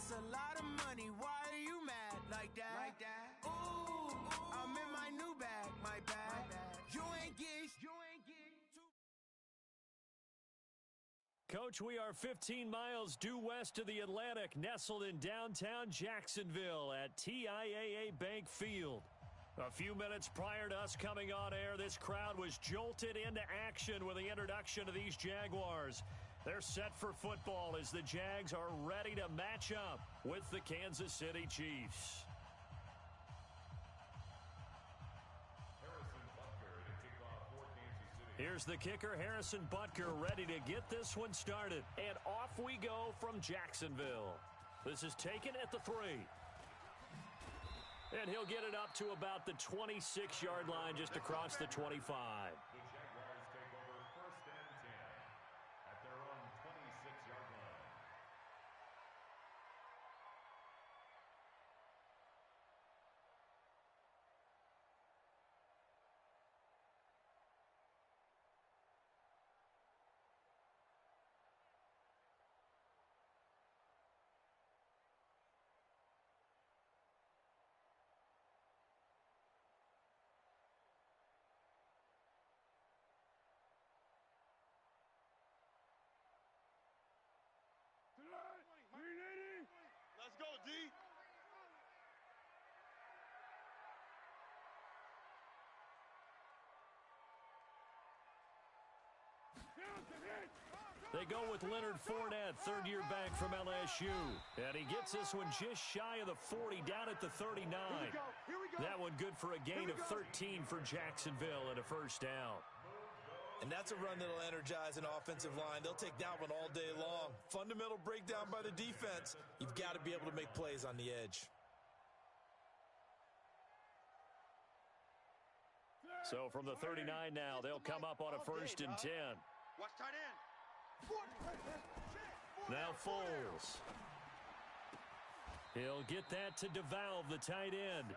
That's a lot of money. Why are you mad like that? Ooh, I'm in my new bag, my bag. You ain't getting too. Coach, we are 15 miles due west of the Atlantic, nestled in downtown Jacksonville at TIAA Bank Field. A few minutes prior to us coming on air, this crowd was jolted into action with the introduction of these Jaguars. They're set for football as the Jags are ready to match up with the Kansas City Chiefs. Here's the kicker, Harrison Butker, ready to get this one started. And off we go from Jacksonville. This is taken at the 3. And he'll get it up to about the 26-yard line, just across the 25. The Jaguars take over 1st and 10 at their own 26-yard line. Let's go, D. They go with Leonard Fournette, third-year back from LSU. And he gets this one just shy of the 40, down at the 39. Here we go. That one good for a gain of 13 for Jacksonville and a first down. And that's a run that'll energize an offensive line. They'll take that one all day long. Fundamental breakdown by the defense. You've got to be able to make plays on the edge. So from the 39 now, they'll come up on a 1st and 10. Watch tight end. Now Foles. He'll get that to DeValve, the tight end.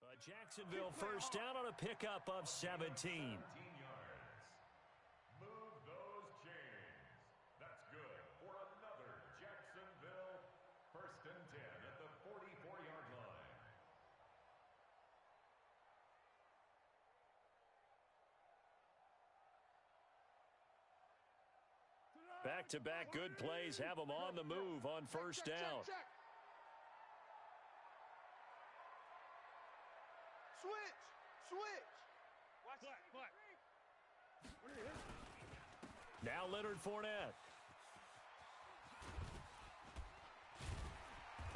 A Jacksonville first down on a pickup of 17. 17 yards. Move those chains. That's good for another Jacksonville 1st and 10 at the 44-yard line. Back-to-back good plays have them on the move on first down. Switch. Watch that. Now Leonard Fournette.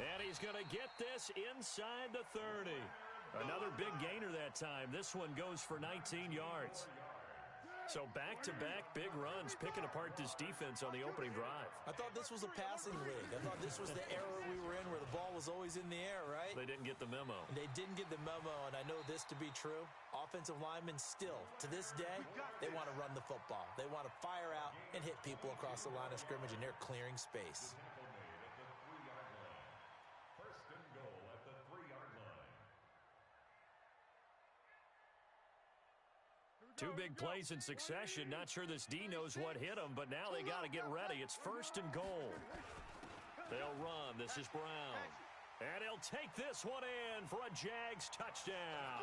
And he's going to get this inside the 30. Another big gainer that time. This one goes for 19 yards. So back-to-back big runs, picking apart this defense on the opening drive. I thought this was a passing league. I thought this was the era we were in where the ball was always in the air, right? They didn't get the memo. They didn't get the memo, and I know this to be true. Offensive linemen still, to this day, they want to run the football. They want to fire out and hit people across the line of scrimmage, and they're clearing space. Tackle made at the 3-yard line. 1st and goal at the 3-yard line. Two big plays in succession. Not sure this D knows what hit him, but now they got to get ready. It's 1st and goal. They'll run. This is Brown. And he'll take this one in for a Jags touchdown.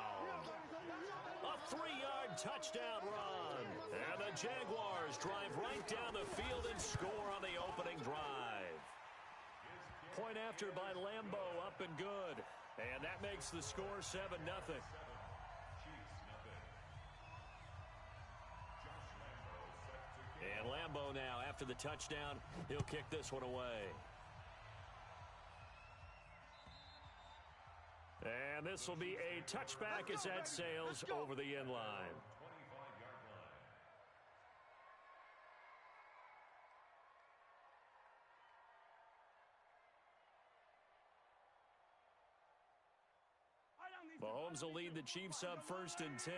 A 3-yard touchdown run. And the Jaguars drive right down the field and score on the opening drive. Point after by Lambeau, up and good. And that makes the score 7-0. And Lambeau now, after the touchdown, he'll kick this one away. And this will be a touchback as that sails over the end line. 25-yard line. Mahomes will lead the Chiefs up 1st and 10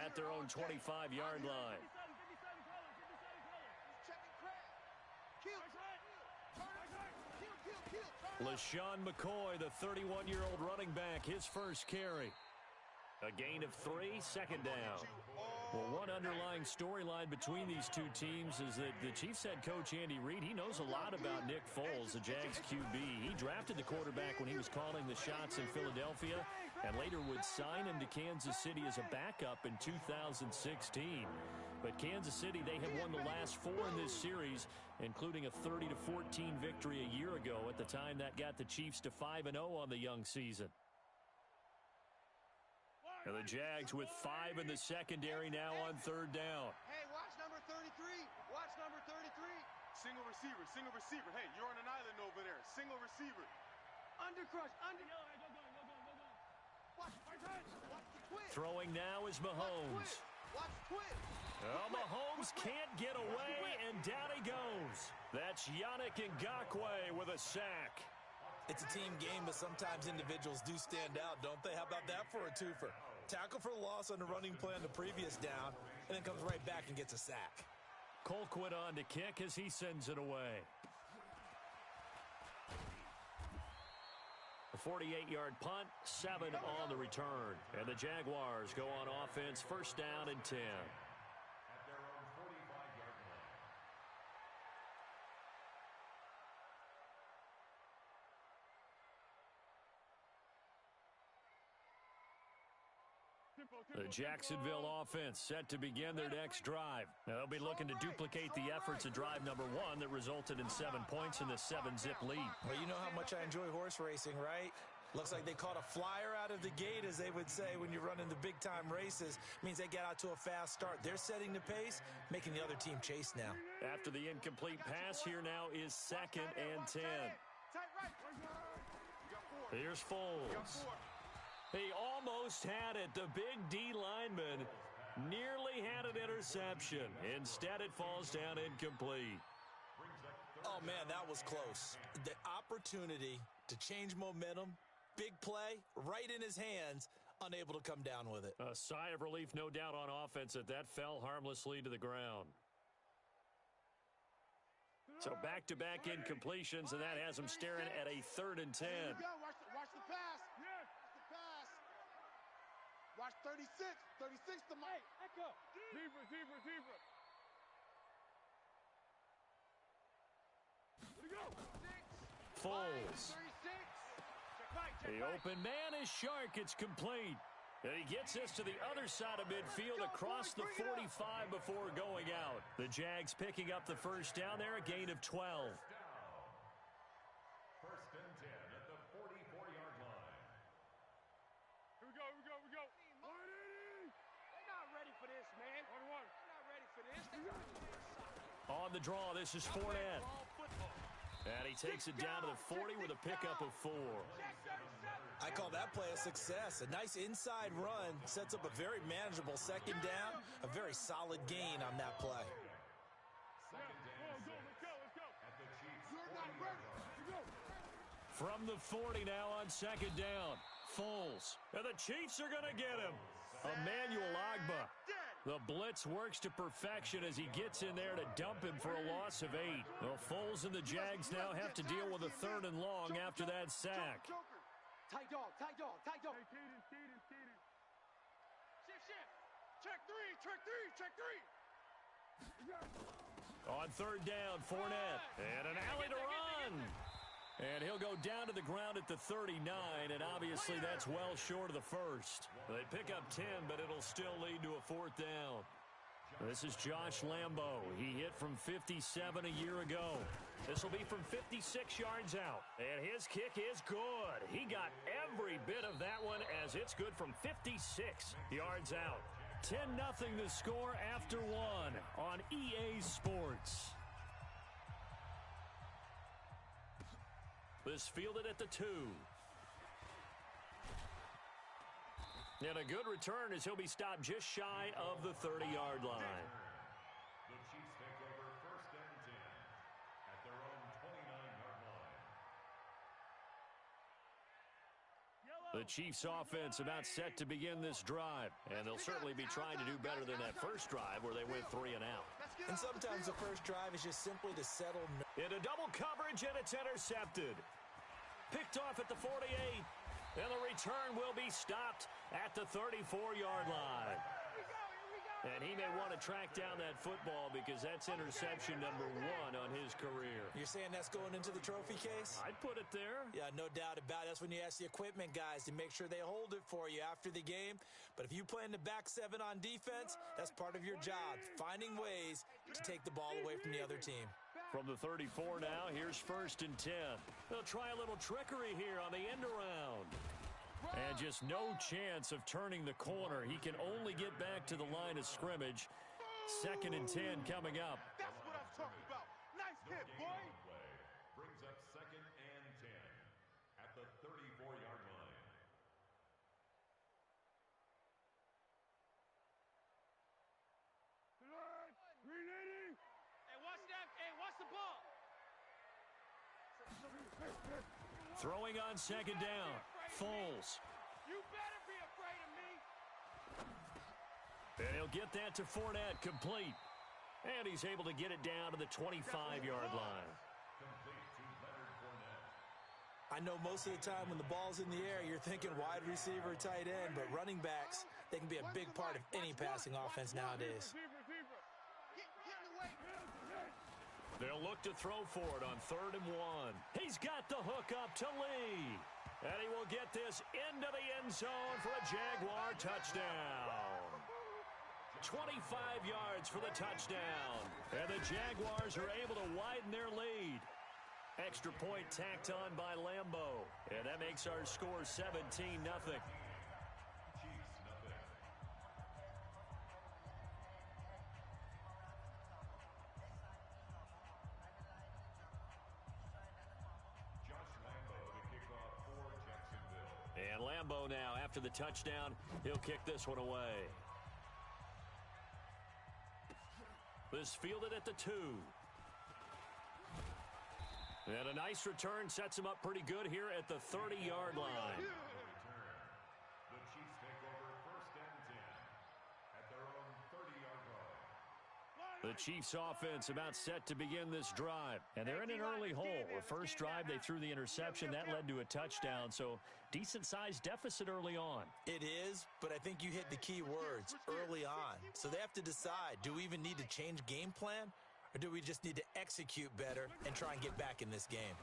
at their own 25-yard line. LaShawn McCoy, the 31-year-old running back, his first carry. A gain of 3, 2nd down. Well, one underlying storyline between these two teams is that the Chiefs head coach Andy Reid, he knows a lot about Nick Foles, the Jags QB. He drafted the quarterback when he was calling the shots in Philadelphia and later would sign him to Kansas City as a backup in 2016. But Kansas City, they have won the last 4 in this series, including a 30-14 victory a year ago at the time that got the Chiefs to 5-0 on the young season. And the Jags with 5 in the secondary now on 3rd down. Hey, watch number 33. Watch number 33. Single receiver, single receiver. Hey, you're on an island over there. Single receiver. Under crush, under. Watch the twist. Throwing now is Mahomes. Watch twist. Well, Mahomes can't get away, and down he goes. That's Yannick Ngakoue with a sack. It's a team game, but sometimes individuals do stand out, don't they? How about that for a twofer? Tackle for loss on the running play on the previous down, and then comes right back and gets a sack. Colquitt on to kick as he sends it away. A 48-yard punt, 7 on the return. And the Jaguars go on offense, 1st down and 10. At their own 45-yard line. The Jacksonville offense set to begin their next drive. Now, they'll be looking to duplicate the efforts of drive number 1 that resulted in 7 points in the 7-zip lead. Well, you know how much I enjoy horse racing, right? Looks like they caught a flyer out of the gate, as they would say when you're running the big-time races. Means they get out to a fast start. They're setting the pace, making the other team chase now. After the incomplete pass, here now is 2nd and 10. Here's Foles. He almost had it. The big D lineman nearly had an interception. Instead, it falls down incomplete. Oh, man, that was close. The opportunity to change momentum, big play, right in his hands, unable to come down with it. A sigh of relief, no doubt, on offense that fell harmlessly to the ground. So back-to-back incompletions, and that has him staring at a 3rd and 10. Here we go. Watch the pass. Watch 36. 36 to Mike. Echo. Deeper. Where'd he go? Foles. 36. The open man is Shark. It's complete. And he gets this to the other side of midfield across the 45 before going out. The Jags picking up the 1st down there, a gain of 12. 1st and 10 at the 44-yard line. Here we go. 180. They're not ready for this, man. 1-1. They're not ready for this. On the draw, this is Fournette. And he takes it down to the 40 with a pickup of 4. I call that play a success. A nice inside run sets up a very manageable 2nd down, a very solid gain on that play. 2nd and 6 at the Chiefs' 40-yard line. From the 40 now on 2nd down. Foles. And the Chiefs are going to get him. Emmanuel Ogbah. The blitz works to perfection as he gets in there to dump him for a loss of 8. Well, Foles and the Jags now have to deal with a 3rd and long after that sack. Tight dog. Hey, Caden. Shift. Check three. On 3rd down, Fournette. And an alley to run. And he'll go down to the ground at the 39, and obviously that's well short of the 1st. They pick up 10, but it'll still lead to a 4th down. This is Josh Lambo. He hit from 57 a year ago. This will be from 56 yards out, and his kick is good. He got every bit of that one as it's good from 56 yards out. 10-0 the score after 1 on EA Sports. This fielded at the 2. And a good return as he'll be stopped just shy of the 30-yard line. The Chiefs take over 1st and 10 at their own 29-yard line. The The Chiefs offense about set to begin this drive, and they'll certainly be trying to do better than that first drive where they went 3 and out. And sometimes the first drive is just simply to settle. Into double coverage, and it's intercepted. Picked off at the 48, and the return will be stopped at the 34-yard line. And he may want to track down that football because that's interception number 1 on his career. You're saying that's going into the trophy case? I'd put it there. Yeah, no doubt about it. That's when you ask the equipment guys to make sure they hold it for you after the game. But if you play in the back 7 on defense, that's part of your job, finding ways to take the ball away from the other team. From the 34 now, here's 1st and 10. They'll try a little trickery here on the end around. And just no chance of turning the corner. He can only get back to the line of scrimmage. 2nd and 10 coming up. That's what I'm talking about. Nice hit, boy. Brings up 2nd and 10 at the 34-yard line. Hey, watch that. Hey, watch the ball. Throwing on 2nd down. Foles. You better be afraid of me. And he'll get that to Fournette, complete. And he's able to get it down to the 25-yard line. I know most of the time when the ball's in the air, you're thinking wide receiver, tight end, but running backs, they can be a big part of any passing offense nowadays. They'll look to throw for it on 3rd and 1. He's got the hook up to Lee. And he will get this into the end zone for a Jaguar touchdown. 25 yards for the touchdown. And the Jaguars are able to widen their lead. Extra point tacked on by Lambeau. And that makes our score 17-0. And Lambeau now, after the touchdown, he'll kick this one away. This fielded at the 2. And a nice return sets him up pretty good here at the 30-yard line. The Chiefs take over 1st and 10 at their own 30-yard line. The Chiefs offense about set to begin this drive. And they're in an early hole. The first drive, they threw the interception. That led to a touchdown. So decent-sized deficit early on. It is, but I think you hit the key words, early on. So they have to decide, do we even need to change game plan? Or do we just need to execute better and try and get back in this game?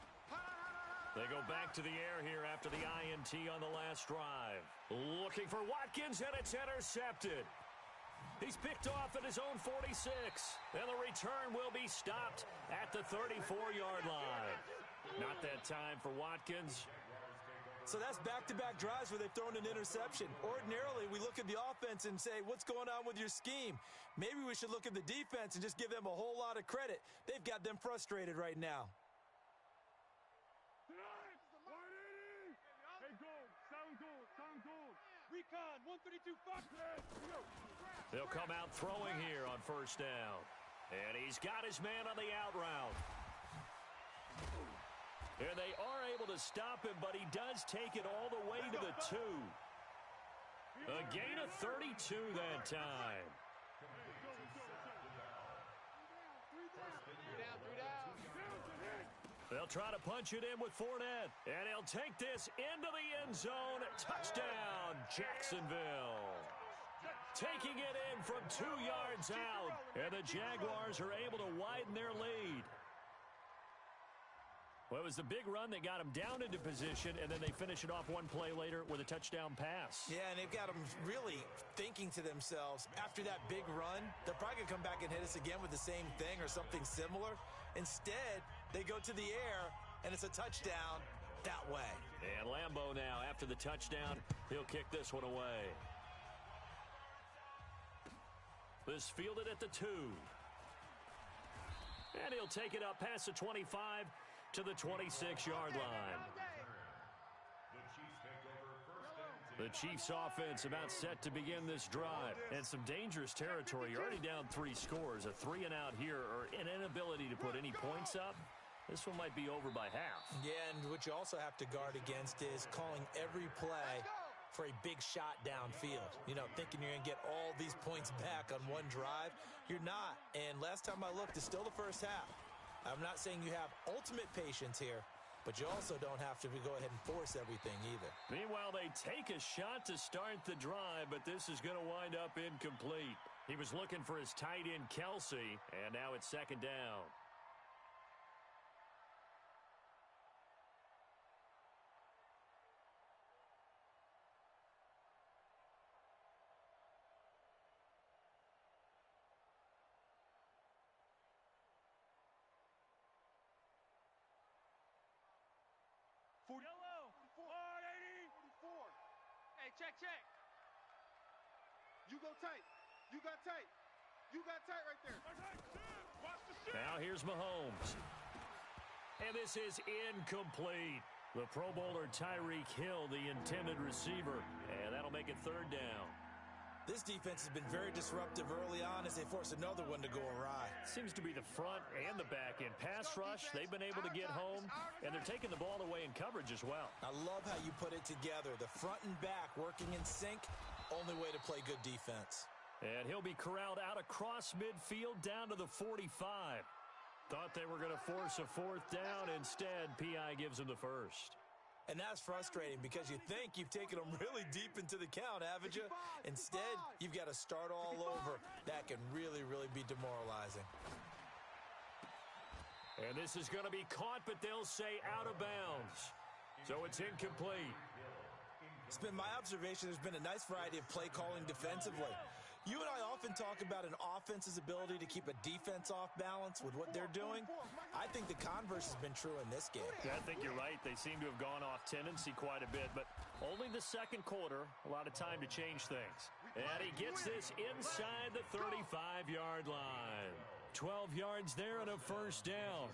They go back to the air here after the INT on the last drive. Looking for Watkins, and it's intercepted. He's picked off at his own 46. And the return will be stopped at the 34-yard line. Not that time for Watkins. So that's back-to-back drives where they've thrown an interception. Ordinarily, we look at the offense and say, what's going on with your scheme? Maybe we should look at the defense and just give them a whole lot of credit. They've got them frustrated right now. Hey, gold. Sound gold. Sound gold. Recon, 132 Fox. They'll come out throwing here on 1st down. And he's got his man on the out route. And they are able to stop him, but he does take it all the way to the 2. A gain of 32 that time. They'll try to punch it in with Fournette. And he'll take this into the end zone. Touchdown, Jacksonville. Taking it in from 2 yards out. And the Jaguars are able to widen their lead. Well, it was the big run that got them down into position, and then they finish it off one play later with a touchdown pass. Yeah, and they've got them really thinking to themselves, after that big run, they're probably going to come back and hit us again with the same thing or something similar. Instead, they go to the air, and it's a touchdown that way. And Lambeau now, after the touchdown, he'll kick this one away. This fielded at the 2. And he'll take it up past the 25 to the 26-yard line. The Chiefs offense about set to begin this drive. And some dangerous territory. You're already down 3 scores. A 3 and out here, or an inability to put any points up. this one might be over by half. Yeah, and what you also have to guard against is calling every play for a big shot downfield. You know, thinking you're going to get all these points back on one drive. You're not. And last time I looked, it's still the first half. I'm not saying you have ultimate patience here, but you also don't have to go ahead and force everything either. Meanwhile, they take a shot to start the drive, but this is going to wind up incomplete. He was looking for his tight end, Kelsey, and now it's second down. Yellow, 180, 44. Hey, check. You go tight. You got tight. You got tight right there. Watch the shit. Now here's Mahomes. And this is incomplete. The Pro Bowler Tyreek Hill, the intended receiver. And that'll make it third down. This defense has been very disruptive early on as they force another one to go awry. Seems to be the front and the back end. Pass rush, they've been able to get home, and they're taking the ball away in coverage as well. I love how you put it together. The front and back working in sync, only way to play good defense. And he'll be corralled out across midfield down to the 45. Thought they were going to force a fourth down. Instead, P.I. gives them the first. And that's frustrating because you think you've taken them really deep into the count, haven't you? Instead, you've got to start all over. That can really, really be demoralizing. And this is going to be caught, but they'll say out of bounds. So it's incomplete. It's been my observation there's been a nice variety of play calling defensively. You and I often talk about an offense's ability to keep a defense off balance with what they're doing. I think the converse has been true in this game. Yeah, I think you're right. They seem to have gone off tendency quite a bit, but only the second quarter, a lot of time to change things. And he gets this inside the 35-yard line. 12 yards there and a first down.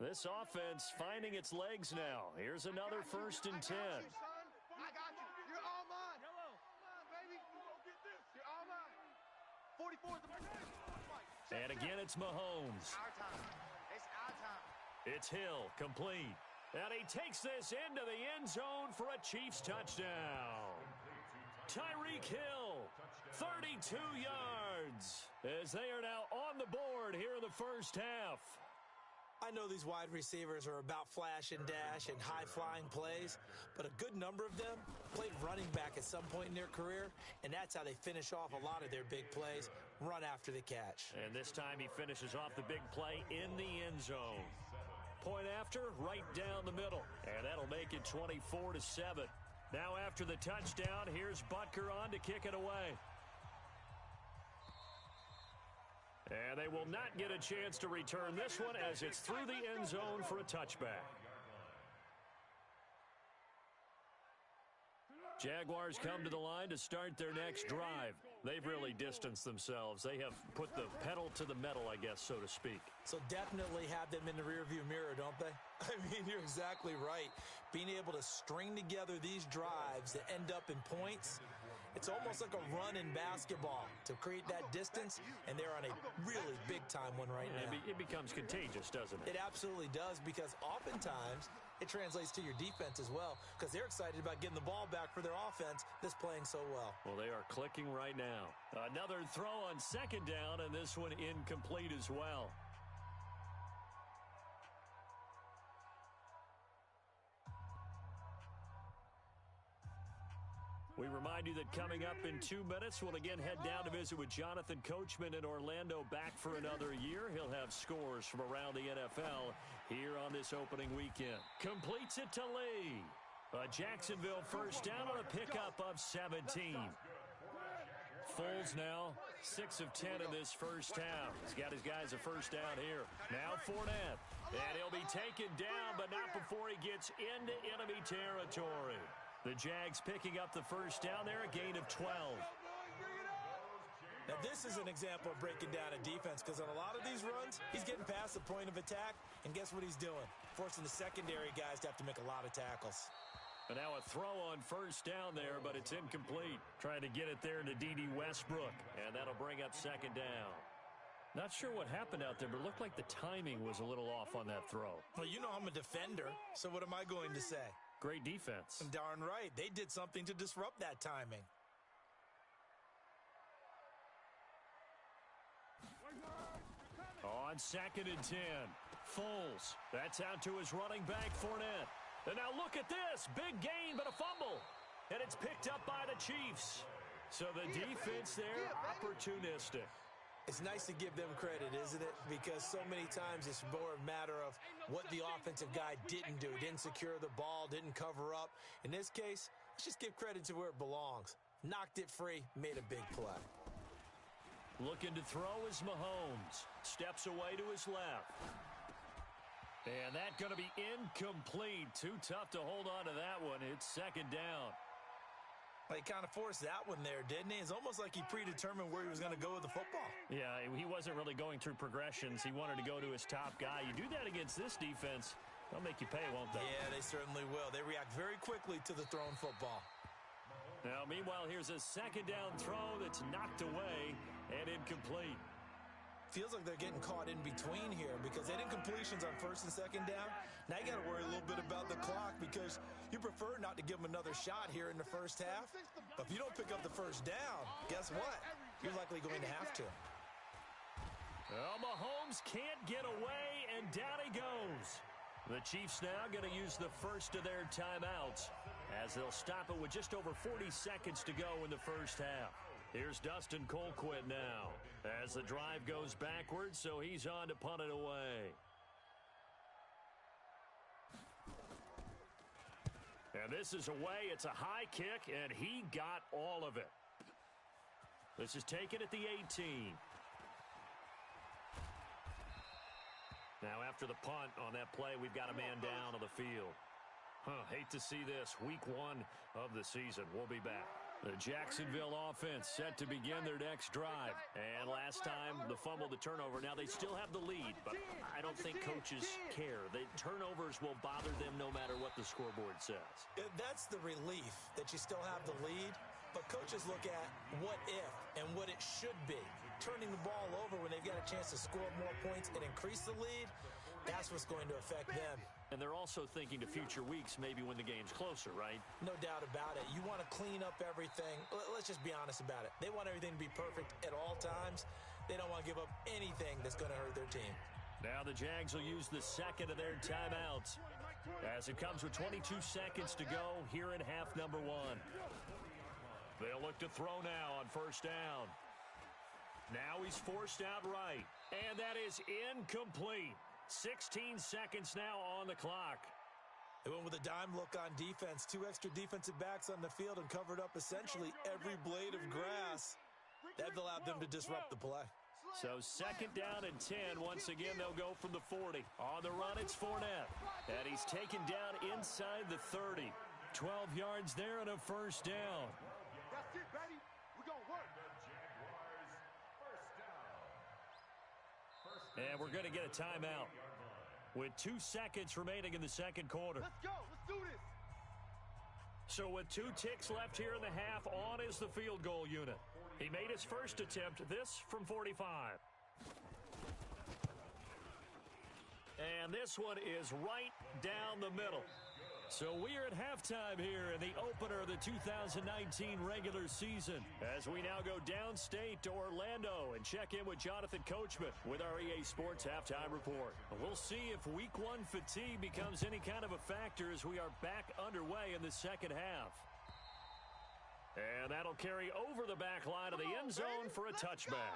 This offense finding its legs now. Here's another 1st and 10. I got you. You're all mine. Yellow. Come on, baby. Go get this. You're all mine. 44 is the first. And again, it's Mahomes. Our time. It's our time. It's Hill, complete. And he takes this into the end zone for a Chiefs touchdown. Tyreek Hill, 32 yards, as they are now on the board here in the first half. I know these wide receivers are about flash and dash and high-flying plays, but a good number of them played running back at some point in their career, and that's how they finish off a lot of their big plays, run after the catch. And this time he finishes off the big play in the end zone. Point after, right down the middle, and that'll make it 24-7. Now after the touchdown, here's Butker on to kick it away. And they will not get a chance to return this one as it's through the end zone for a touchback. Jaguars come to the line to start their next drive. They've really distanced themselves. They have put the pedal to the metal, I guess, so to speak. So definitely have them in the rearview mirror, don't they? I mean, you're exactly right. Being able to string together these drives that end up in points, it's almost like a run in basketball to create that distance, and they're on a really big-time one right now. It becomes contagious, doesn't it? It absolutely does, because oftentimes it translates to your defense as well, because they're excited about getting the ball back for their offense that's playing so well. Well, they are clicking right now. Another throw on second down, and this one incomplete as well. We remind you that coming up in 2 minutes, we'll again head down to visit with Jonathan Coachman in Orlando, back for another year. He'll have scores from around the NFL here on this opening weekend. Completes it to Lee. A Jacksonville first down on a pickup of 17. Foles now 6 of 10 in this first half. He's got his guys a first down here. Now Fournette. And he'll be taken down, but not before he gets into enemy territory. The Jags picking up the first down there, a gain of 12. Now, this is an example of breaking down a defense because on a lot of these runs, he's getting past the point of attack, and guess what he's doing? Forcing the secondary guys to have to make a lot of tackles. And now a throw on first down there, but it's incomplete. Trying to get it there to D.D. Westbrook, and that'll bring up second down. Not sure what happened out there, but it looked like the timing was a little off on that throw. Well, you know I'm a defender, so what am I going to say? Great defense. Darn right. They did something to disrupt that timing. On 2nd and 10, Foles. That's out to his running back, Fournette. And now look at this. Big gain, but a fumble. And it's picked up by the Chiefs. So the defense there, opportunistic. It's nice to give them credit, isn't it? Because so many times it's more a matter of what the offensive guy didn't do. Didn't secure the ball, didn't cover up. In this case, let's just give credit to where it belongs. Knocked it free, made a big play. Looking to throw is Mahomes. Steps away to his left. And that's going to be incomplete. Too tough to hold on to that one. It's second down. He kind of forced that one there, didn't he? It's almost like he predetermined where he was going to go with the football. Yeah, he wasn't really going through progressions. He wanted to go to his top guy. You do that against this defense, they'll make you pay, won't they? Yeah, they certainly will. They react very quickly to the thrown football. Now, meanwhile, here's a second down throw that's knocked away and incomplete. Feels like they're getting caught in between here because they did completions on first and second down. Now you got to worry a little bit about the clock because you prefer not to give them another shot here in the first half. But if you don't pick up the first down, guess what? You're likely going to have to. Well, Mahomes can't get away, and down he goes. The Chiefs now going to use the first of their timeouts as they'll stop it with just over 40 seconds to go in the first half. Here's Dustin Colquitt now as the drive goes backwards, so he's on to punt it away. And this is away. It's a high kick, and he got all of it. This is taken at the 18. Now after the punt on that play, we've got a man down on the field. Hate to see this. Week 1 of the season. We'll be back. The Jacksonville offense set to begin their next drive. And last time, the fumble, the turnover. Now they still have the lead, but I don't think coaches care. The turnovers will bother them no matter what the scoreboard says. That's the relief that you still have the lead. But coaches look at what if and what it should be. Turning the ball over when they've got a chance to score more points and increase the lead, that's what's going to affect them. And they're also thinking to future weeks, maybe when the game's closer, right? No doubt about it. You want to clean up everything. Let's just be honest about it. They want everything to be perfect at all times. They don't want to give up anything that's going to hurt their team. Now the Jags will use the second of their timeouts as it comes with 22 seconds to go here in half number 1. They'll look to throw now on first down. Now he's forced out right, and that is incomplete. 16 seconds now on the clock. They went with a dime look on defense. 2 extra defensive backs on the field and covered up essentially every blade of grass. That allowed them to disrupt the play. So second down and 10. Once again, they'll go from the 40. On the run, it's Fournette. And he's taken down inside the 30. 12 yards there and a first down. That's it, baby. We're going to work. And we're going to get a timeout with 2 seconds remaining in the second quarter. Let's go. Let's do this. So with 2 ticks left here in the half, on is the field goal unit. He made his first attempt, this from 45. And this one is right down the middle. So we are at halftime here in the opener of the 2019 regular season as we now go downstate to Orlando and check in with Jonathan Coachman with our EA Sports Halftime Report. We'll see if Week 1 fatigue becomes any kind of a factor as we are back underway in the second half. And that'll carry over the back line of the end zone for a touchback.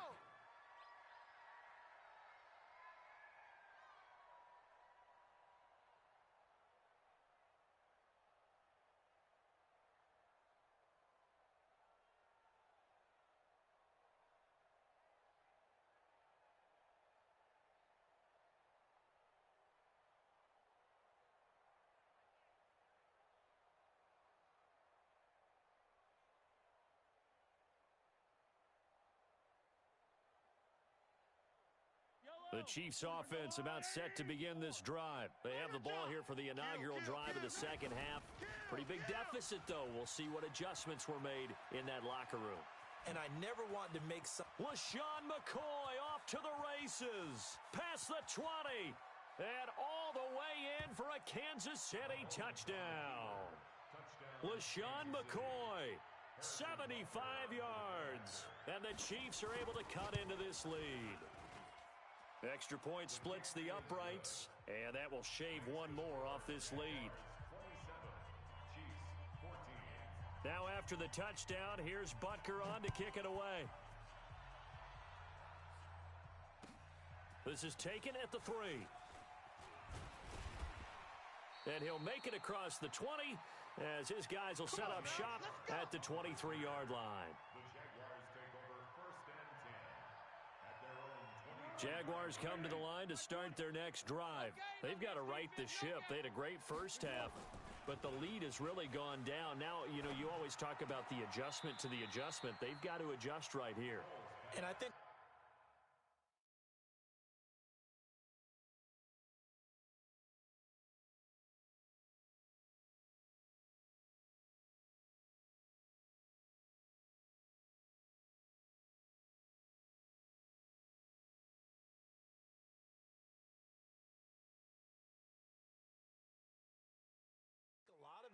The Chiefs offense about set to begin this drive. They have the ball here for the inaugural drive of the second half. Pretty big deficit, though. We'll see what adjustments were made in that locker room. And I never want to make some... LaShawn McCoy off to the races. Past the 20. And all the way in for a Kansas City touchdown. LaShawn McCoy, 75 yards. And the Chiefs are able to cut into this lead. Extra point splits the uprights, and that will shave one more off this lead. Now after the touchdown, here's Butker on to kick it away. This is taken at the 3. And he'll make it across the 20 as his guys will set up shop at the 23-yard line. Jaguars come to the line to start their next drive. They've got to right the ship. They had a great first half, but the lead has really gone down. Now, you always talk about the adjustment to the adjustment. They've got to adjust right here. And I think...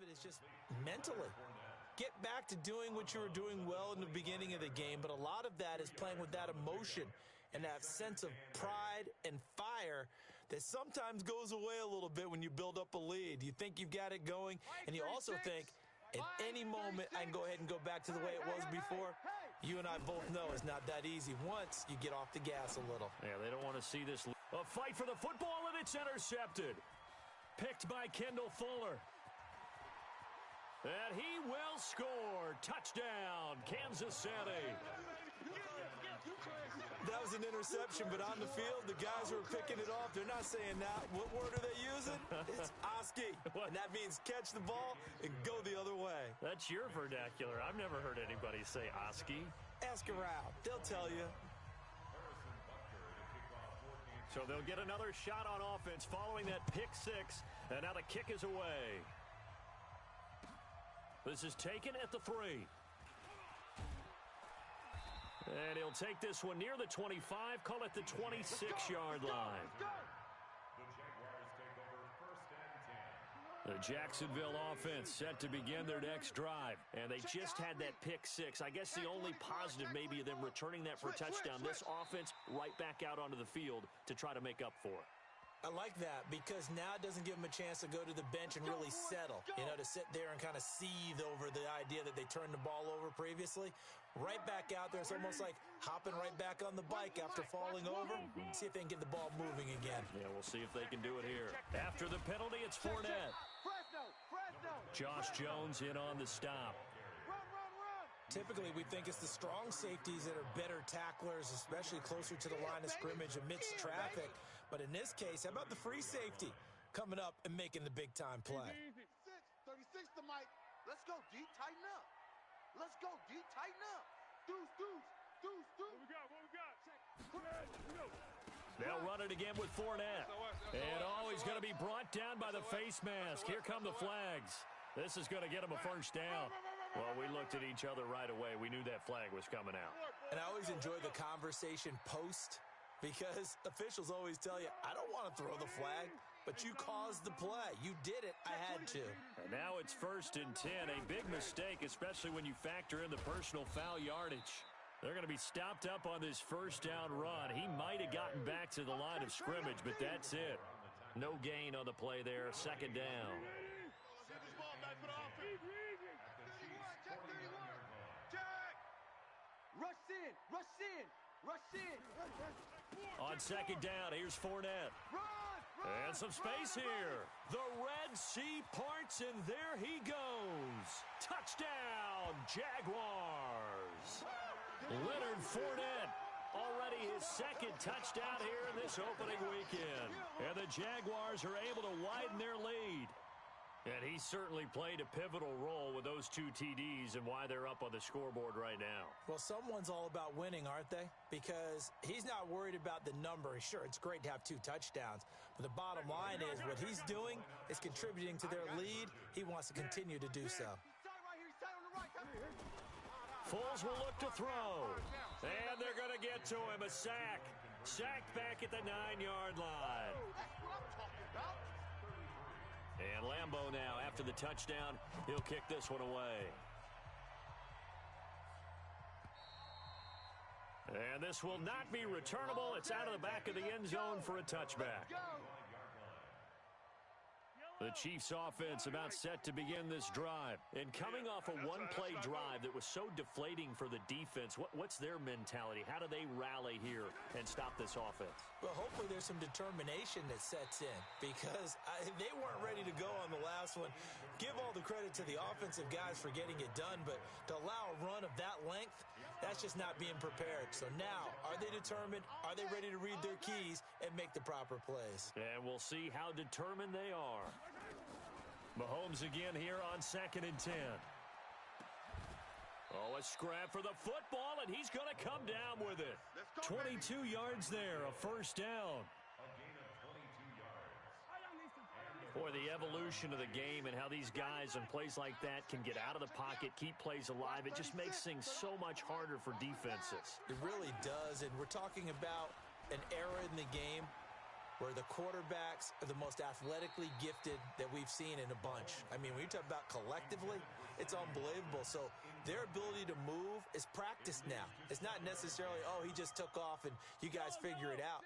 it is just mentally. Get back to doing what you were doing well in the beginning of the game, but a lot of that is playing with that emotion and that sense of pride and fire that sometimes goes away a little bit when you build up a lead. You think you've got it going, and you also think at any moment I can go ahead and go back to the way it was before. You and I both know it's not that easy once you get off the gas a little. Yeah, they don't want to see this. A fight for the football, and it's intercepted. Picked by Kendall Fuller. And he will score. Touchdown, Kansas City. That was an interception, but on the field, the guys who are picking it off, they're not saying that. What word are they using? It's Oski. And that means catch the ball and go the other way. That's your vernacular. I've never heard anybody say Oski. Ask around. They'll tell you. So they'll get another shot on offense following that pick six. And now the kick is away. This is taken at the 3. And he'll take this one near the 25, call it the 26-yard line. The Jacksonville offense set to begin their next drive, and they just had that pick six. I guess the only positive maybe of them returning that for a touchdown. This offense right back out onto the field to try to make up for it. I like that because now it doesn't give them a chance to go to the bench and really settle, to sit there and kind of seethe over the idea that they turned the ball over previously. Right back out there, it's almost like hopping right back on the bike after falling over. See if they can get the ball moving again. Yeah, we'll see if they can do it here. After the penalty, it's Fournette. Josh Jones in on the stop. Typically, we think it's the strong safeties that are better tacklers, especially closer to the line of scrimmage amidst traffic. But in this case, how about the free safety coming up and making the big-time play? 36 to Mike. Let's go, D. Tighten up. Let's go, D. Tighten up. Deuce. What we got? They'll run it again with Fournette. And he's going to be brought down by the face mask. Here come the flags. This is going to get him a first down. Well, we looked at each other right away. We knew that flag was coming out. And I always enjoy the conversation post because officials always tell you, I don't want to throw the flag, but you caused the play. You did it. I had to. And now it's 1st and 10. A big mistake, especially when you factor in the personal foul yardage. They're going to be stopped up on this first down run. He might have gotten back to the line of scrimmage, but that's it. No gain on the play there. 2nd down. Rush in. On 2nd down, here's Fournette. And some space here. The Red Sea parts, and there he goes. Touchdown, Jaguars. Leonard Fournette, already his 2nd touchdown here in this opening weekend. And the Jaguars are able to widen their lead. And he certainly played a pivotal role with those 2 TDs and why they're up on the scoreboard right now. Well, someone's all about winning, aren't they? Because he's not worried about the number. Sure, it's great to have 2 touchdowns. But the bottom line is what he's doing is contributing to their lead. He wants to continue to do so. Foles will look to throw. And they're going to get to him. A sack. Sacked back at the 9-yard line. And Lambeau now, after the touchdown, he'll kick this one away. And this will not be returnable. It's out of the back of the end zone for a touchback. The Chiefs offense about set to begin this drive. And coming off a one-play drive that was so deflating for the defense, what's their mentality? How do they rally here and stop this offense? Well, hopefully there's some determination that sets in because they weren't ready to go on the last one. Give all the credit to the offensive guys for getting it done, but to allow a run of that length, that's just not being prepared. So now, are they determined? Are they ready to read their keys and make the proper plays? And we'll see how determined they are. Mahomes again here on 2nd and 10. Oh, a scrap for the football, and he's going to come down with it. 22 yards there, a first down. Boy, the evolution of the game and how these guys in plays like that can get out of the pocket, keep plays alive, it just makes things so much harder for defenses. It really does, and we're talking about an era in the game where the quarterbacks are the most athletically gifted that we've seen in a bunch. I mean, when you talk about collectively, it's unbelievable. So their ability to move is practiced now. It's not necessarily, oh, he just took off and you guys figure it out.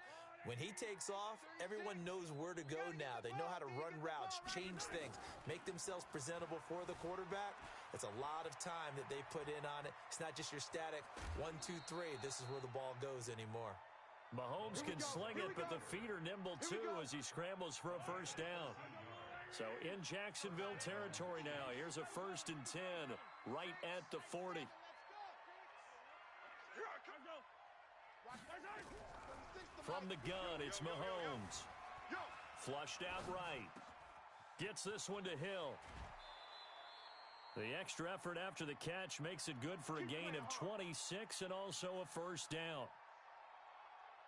When he takes off, everyone knows where to go now. They know how to run routes, change things, make themselves presentable for the quarterback. It's a lot of time that they put in on it. It's not just your static 1, 2, 3. This is where the ball goes anymore. Mahomes can sling it, but the feet are nimble too as he scrambles for a first down. So in Jacksonville territory now, here's a 1st and 10 right at the 40. From the gun, it's Mahomes. Flushed out right. Gets this one to Hill. The extra effort after the catch makes it good for a gain of 26 and also a first down.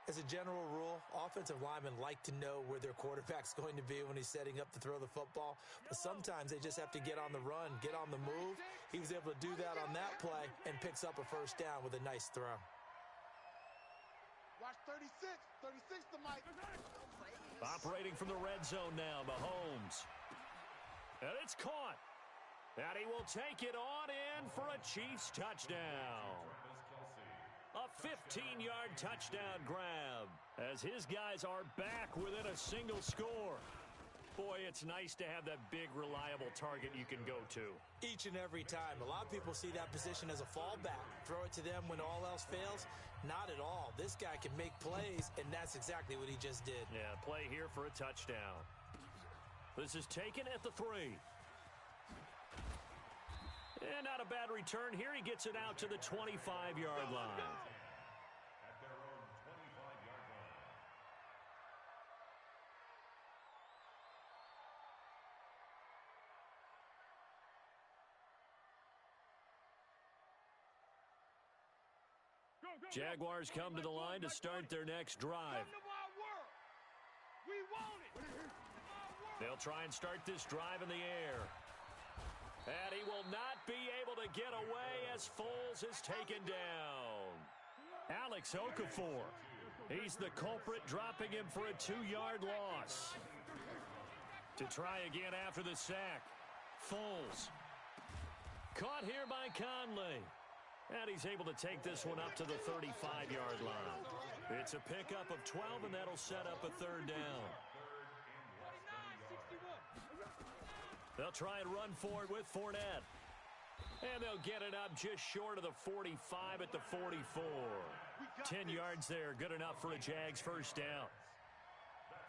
As a general rule, offensive linemen like to know where their quarterback's going to be when he's setting up to throw the football. But sometimes they just have to get on the run, get on the move. He was able to do that on that play and picks up a first down with a nice throw. Watch 36 to Mike. Operating from the red zone now, Mahomes. And it's caught. And he will take it on in for a Chiefs touchdown. A 15-yard touchdown grab as his guys are back within a single score. Boy, it's nice to have that big, reliable target you can go to. Each and every time. A lot of people see that position as a fallback. Throw it to them when all else fails. Not at all. This guy can make plays, and that's exactly what he just did. Yeah, play here for a touchdown. This is taken at the 3. And not a bad return here. He gets it out to the 25-yard line. At their own 25-yard line. Jaguars come to the line to start their next drive. They'll try and start this drive in the air. And he will not be able to get away as Foles is taken down. Alex Okafor. He's the culprit, dropping him for a 2-yard loss. To try again after the sack. Foles. Caught here by Conley. And he's able to take this one up to the 35-yard line. It's a pickup of 12, and that'll set up a 3rd down. They'll try and run for it with Fournette. And they'll get it up just short of the 45 at the 44. 10 yards there, good enough for a Jags first down.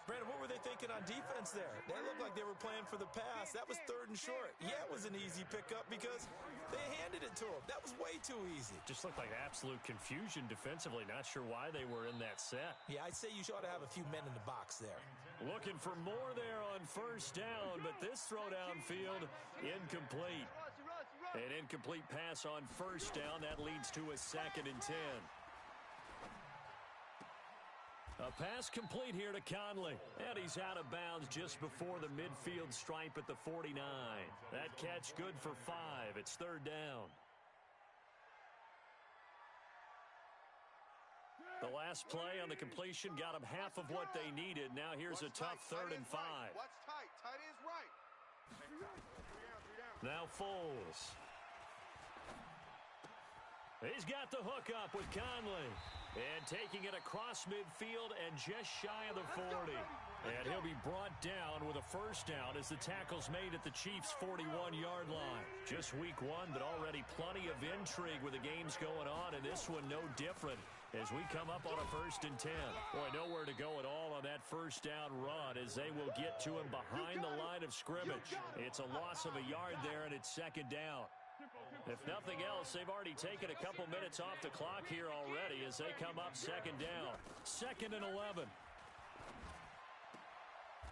Brandon, what were they thinking on defense there? They looked like they were playing for the pass. That was 3rd and short. Yeah, it was an easy pickup because they handed it to him. That was way too easy. Just looked like absolute confusion defensively. Not sure why they were in that set. Yeah, I'd say you ought to have a few men in the box there. Looking for more there on 1st down, but this throw downfield, incomplete. An incomplete pass on 1st down. That leads to a 2nd and 10. A pass complete here to Conley. And he's out of bounds just before the midfield stripe at the 49. That catch good for 5. It's 3rd down. The last play on the completion got them half of what they needed. Now here's a tough 3rd and 5. What's tight? Tight is right. Now Foles. He's got the hook up with Conley. And taking it across midfield and just shy of the 40. And he'll be brought down with a 1st down as the tackle's made at the Chiefs' 41-yard line. Just week 1, but already plenty of intrigue with the games going on, and this one no different as we come up on a 1st and 10. Boy, nowhere to go at all on that 1st down run as they will get to him behind the line of scrimmage. It's a loss of a yard there, and it's 2nd down. If nothing else, they've already taken a couple minutes off the clock here already as they come up 2nd down. 2nd and 11.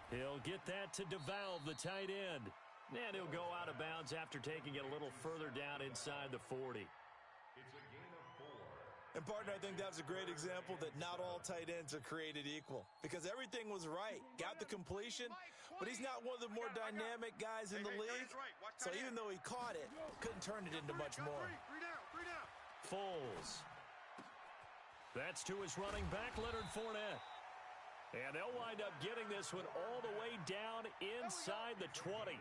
He'll get that to devalve the tight end. And he'll go out of bounds after taking it a little further down inside the 40. It's a gain of 4. And, partner, I think that's a great example that not all tight ends are created equal because everything was right. Got the completion, but he's not one of the more dynamic guys in the league. So even though he caught it, couldn't turn it into much more. Foles. That's to his running back, Leonard Fournette. And they'll wind up getting this one all the way down inside the 20.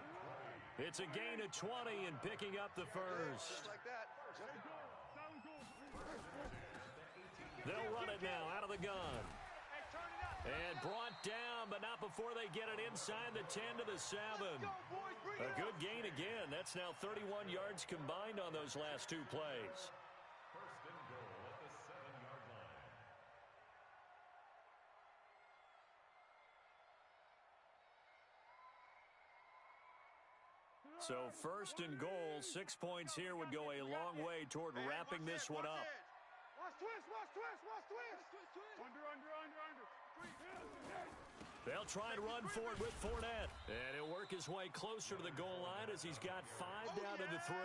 It's a gain of 20 and picking up the 1st. They'll run it now out of the gun. And brought down, but not before they get it inside the 10 to the 7. A good gain again. That's now 31 yards combined on those last 2 plays. 1st and goal at the 7-yard line. So 1st and goal, 6 points here would go a long way toward wrapping this one up. Watch twist. Under. They'll try and run for it with Fournette. And he'll work his way closer to the goal line as he's got 5 down to the 3.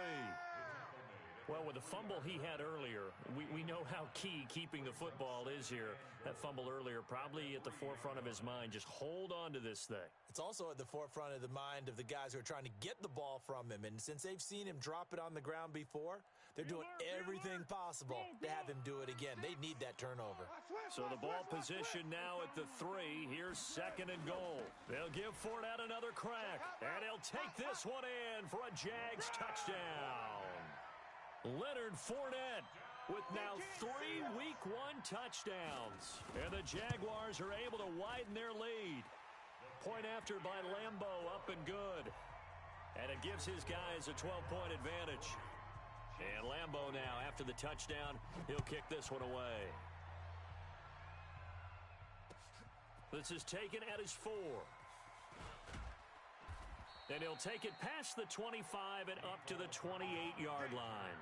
Well, with the fumble he had earlier, we know how key keeping the football is here. That fumble earlier probably at the forefront of his mind. Just hold on to this thing. It's also at the forefront of the mind of the guys who are trying to get the ball from him. And since they've seen him drop it on the ground before, they're doing everything possible to have him do it again. They need that turnover. So the ball position now at the 3. Here's 2nd and goal. They'll give Fournette another crack. And he'll take this one in for a Jags touchdown. Leonard Fournette with now 3 Week 1 touchdowns. And the Jaguars are able to widen their lead. Point after by Lambo, up and good. And it gives his guys a 12-point advantage. And Lambo now, after the touchdown, he'll kick this one away. This is taken at his 4. And he'll take it past the 25 and up to the 28-yard line.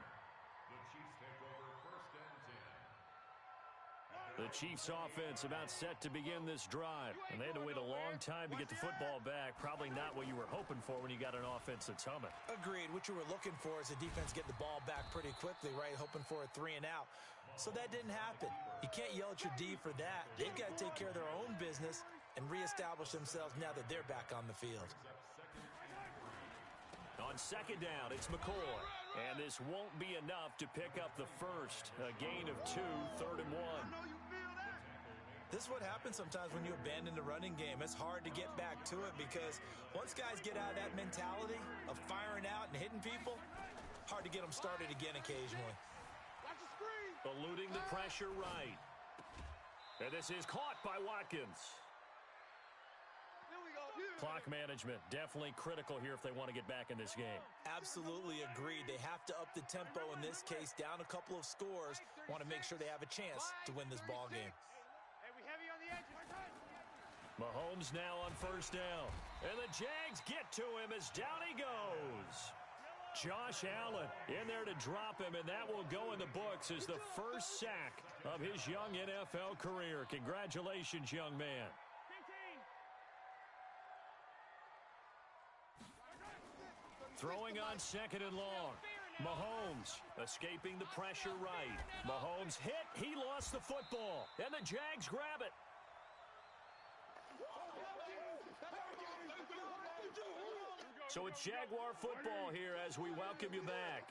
The Chiefs offense about set to begin this drive. And they had to wait a long time to get the football back. Probably not what you were hoping for when you got an offense that's humming. Agreed. What you were looking for is the defense getting the ball back pretty quickly, right? Hoping for a 3 and out. So that didn't happen. You can't yell at your D for that. They've got to take care of their own business and reestablish themselves now that they're back on the field. On 2nd down, it's McCoy. And this won't be enough to pick up the 1st. A gain of 2, 3rd and 1. This is what happens sometimes when you abandon the running game. It's hard to get back to it because once guys get out of that mentality of firing out and hitting people, hard to get them started again occasionally. Eluding the pressure right. And this is caught by Watkins. Clock management, definitely critical here if they want to get back in this game. Absolutely agreed. They have to up the tempo in this case, down a couple of scores. Want to make sure they have a chance to win this ball game. Mahomes now on first down. And the Jags get to him as down he goes. Josh Allen in there to drop him, and that will go in the books as the first sack of his young NFL career. Congratulations, young man. Throwing on second and long. Mahomes escaping the pressure right. Mahomes hit. He lost the football. And the Jags grab it. So it's Jaguar football here as we welcome you back.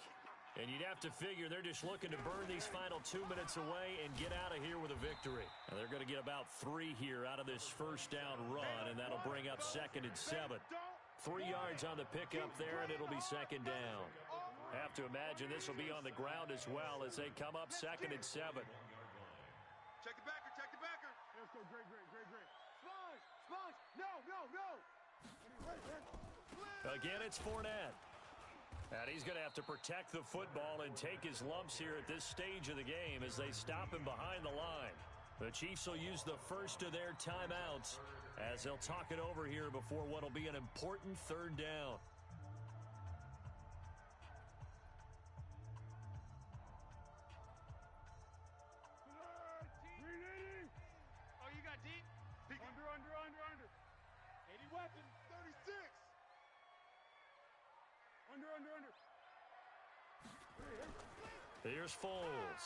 And you'd have to figure they're just looking to burn these final 2 minutes away and get out of here with a victory. And they're going to get about 3 here out of this first down run, and that'll bring up 2nd and 7. 3 yards on the pickup there, and it'll be 2nd down. Have to imagine this will be on the ground as well as they come up 2nd and 7. Check the backer, check the backer. Let's go, great. Sponge, no. Again, it's Fournette. And he's going to have to protect the football and take his lumps here at this stage of the game as they stop him behind the line. The Chiefs will use the first of their timeouts as they'll talk it over here before what will be an important 3rd down. Oh, you got deep? Under. 80 weapon, 36. Under. Here's Foles.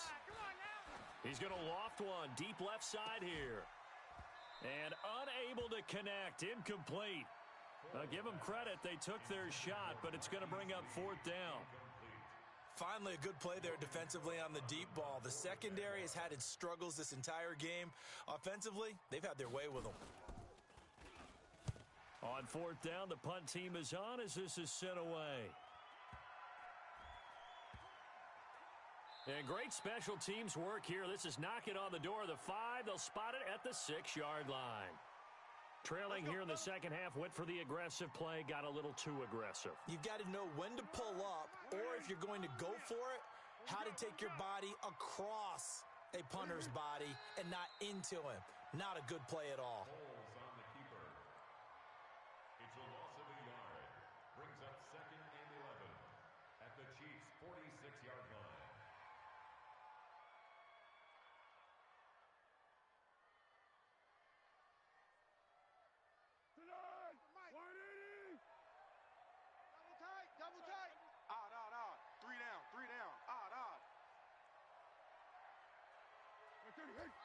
He's going to loft one deep left side here. And unable to connect. Incomplete. Give them credit. They took their shot, but it's going to bring up 4th down. Finally, a good play there defensively on the deep ball. The secondary has had its struggles this entire game. Offensively, they've had their way with them. On 4th down, the punt team is on as this is sent away. And great special teams work here. This is knocking on the door of the 5. They'll spot it at the 6-yard line. Trailing here in the second half, went for the aggressive play, got a little too aggressive. You've got to know when to pull up, or if you're going to go for it, how to take your body across a punter's body and not into him. Not a good play at all. On the keeper. It's a loss of a yard. Brings up 2nd and 11 at the Chiefs' 46-yard line. Double tight. Odd. 3 down. Odd.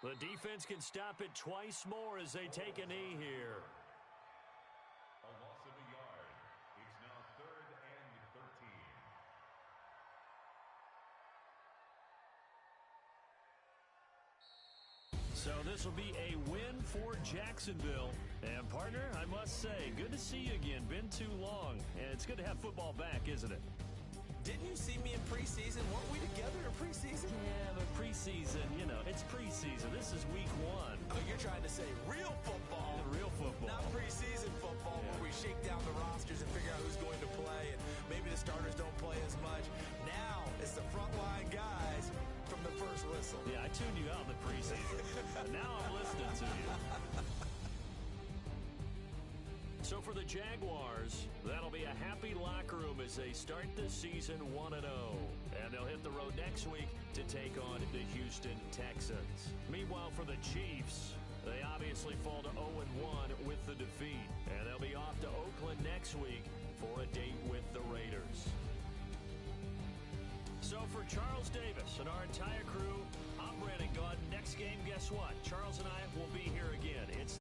The defense can stop it twice more as they take a knee here. A loss of a yard. It's now 3rd and 13. So this will be a win for Jacksonville. And, partner, I must say, good to see you again. Been too long. And it's good to have football back, isn't it? Didn't you see me in preseason? Weren't we together in preseason? Yeah, but preseason, it's preseason. This is week 1. Oh, you're trying to say real football. Yeah, real football. Not preseason football where we shake down the rosters and figure out who's going to play, and maybe the starters don't play as much. Now it's the frontline guys from the first whistle. Yeah, I tuned you out in the preseason. Now I'm listening to you. So for the Jaguars, that'll be a happy locker room as they start the season 1-0. And they'll hit the road next week to take on the Houston Texans. Meanwhile, for the Chiefs, they obviously fall to 0-1 with the defeat. And they'll be off to Oakland next week for a date with the Raiders. So for Charles Davis and our entire crew, I'm Brandon Gaudin. Next game, guess what? Charles and I will be here again. It's